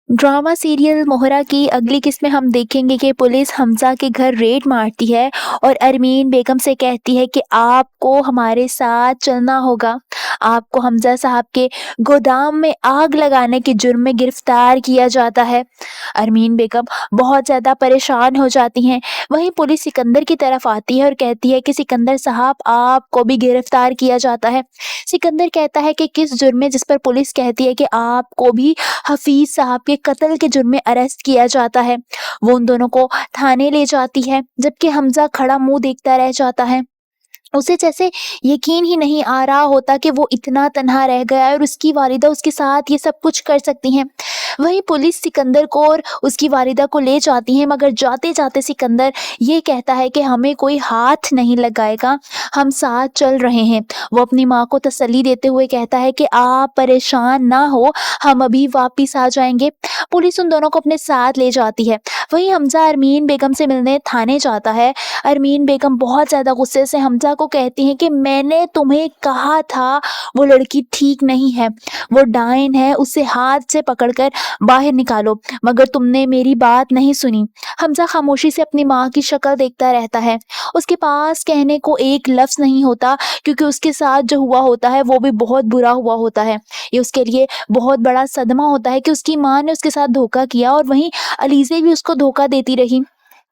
Drama serial मोहरा की अगली किस्त में हम देखेंगे कि पुलिस हमजा के घर रेड मारती है और अरमीन बेगम से कहती है कि आपको हमारे साथ चलना होगा। आपको हमजा साहब के गोदाम में आग लगाने के जुर्म में गिरफ्तार किया जाता है। अरमीन बेगम बहुत ज़्यादा परेशान हो जाती हैं। वहीं पुलिस सिकंदर की तरफ आती है और कहती है कि सिकंदर साहब आपको भी गिरफ्तार किया जाता है। सिकंदर कहता है कि किस जुर्म में, जिस पर पुलिस कहती है कि आपको भी हफीज साहब के कत्ल के जुर्म में अरेस्ट किया जाता है। वो उन दोनों को थाने ले जाती है, जबकि हमजा खड़ा मुंह देखता रह जाता है। उसे जैसे यकीन ही नहीं आ रहा होता कि वो इतना तन्हा रह गया है और उसकी वालिदा उसके साथ ये सब कुछ कर सकती हैं। वहीं पुलिस सिकंदर को और उसकी वालिदा को ले जाती है, मगर जाते जाते सिकंदर ये कहता है कि हमें कोई हाथ नहीं लगाएगा, हम साथ चल रहे हैं। वो अपनी माँ को तसल्ली देते हुए कहता है कि आप परेशान ना हो, हम अभी वापिस आ जाएंगे। पुलिस उन दोनों को अपने साथ ले जाती है। वहीं हमजा अरमीन बेगम से मिलने थाने जाता है। अरमीन बेगम बहुत ज़्यादा गुस्से से हमजा को कहती हैं कि मैंने तुम्हें कहा था वो लड़की ठीक नहीं है, वो डायन है, उसे हाथ से पकड़कर बाहर निकालो, मगर तुमने मेरी बात नहीं सुनी। हमजा खामोशी से अपनी माँ की शक्ल देखता रहता है। उसके पास कहने को एक लफ्ज़ नहीं होता, क्योंकि उसके साथ जो हुआ होता है वो भी बहुत बुरा हुआ होता है। ये उसके लिए बहुत बड़ा सदमा होता है कि उसकी माँ ने उसके साथ धोखा किया और वहीं अलीज़े भी उसको धोखा देती रही।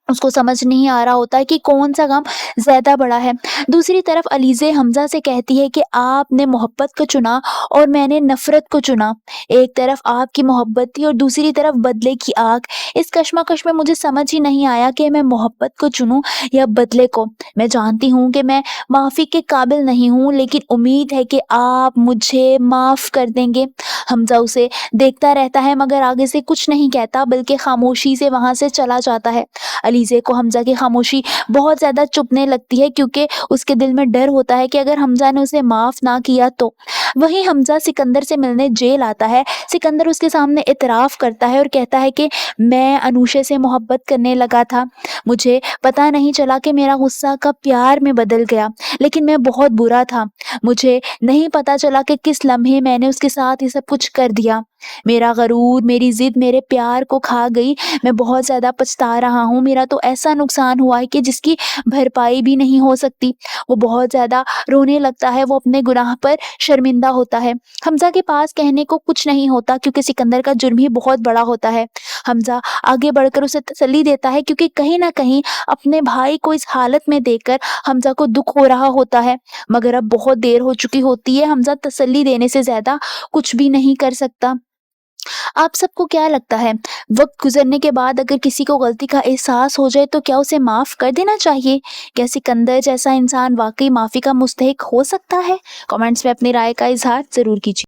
उसको समझ नहीं आ रहा होता है कि कौन सा गम ज़्यादा बड़ा है। दूसरी तरफ अलीज़े हमजा से कहती है कि आपने मोहब्बत को चुना और मैंने नफ़रत को चुना। एक तरफ आपकी मोहब्बत थी और दूसरी तरफ बदले की आग। इस कशमकश में मुझे समझ ही नहीं आया कि मैं मोहब्बत को चुनूँ या बदले को। मैं जानती हूँ कि मैं माफ़ी के काबिल नहीं हूँ, लेकिन उम्मीद है कि आप मुझे माफ़ कर देंगे। हमजा उसे देखता रहता है, मगर आगे से कुछ नहीं कहता, बल्कि खामोशी से वहाँ से चला जाता है। अलीज़े को हमजा की खामोशी बहुत ज़्यादा चुभने लगती है, क्योंकि उसके दिल में डर होता है कि अगर हमजा ने उसे माफ़ ना किया तो। वहीं हमजा सिकंदर से मिलने जेल आता है। सिकंदर उसके सामने इतराफ़ करता है और कहता है कि मैं अनूशे से मोहब्बत करने लगा था। मुझे पता नहीं चला कि मेरा गुस्सा कब प्यार में बदल गया, लेकिन मैं बहुत बुरा था। मुझे नहीं पता चला कि किस लम्हे मैंने उसके साथ ये सब कुछ कर दिया। मेरा गरूर, मेरी ज़िद मेरे प्यार को खा गई। मैं बहुत ज़्यादा पछता रहा हूँ। मेरा तो ऐसा नुकसान हुआ है कि जिसकी भरपाई भी नहीं हो सकती। वो बहुत ज़्यादा रोने लगता है, वो अपने गुनाह पर शर्मिंदा होता है। हमजा के पास कहने को कुछ नहीं होता, क्योंकि सिकंदर का जुर्म ही बहुत बड़ा होता है। हमजा आगे बढ़कर उसे तसल्ली देता है, क्योंकि कहीं न कहीं अपने भाई को इस हालत में देखकर हमजा को दुःख हो रहा होता है। मगर अब बहुत देर हो चुकी होती है। हमजा तसल्ली देने से ज़्यादा कुछ भी नहीं कर सकता। आप सबको क्या लगता है, वक्त गुजरने के बाद अगर किसी को गलती का एहसास हो जाए तो क्या उसे माफ़ कर देना चाहिए? क्या सिकंदर जैसा इंसान वाकई माफ़ी का मुस्तहिक हो सकता है? कमेंट्स में अपनी राय का इजहार ज़रूर कीजिए।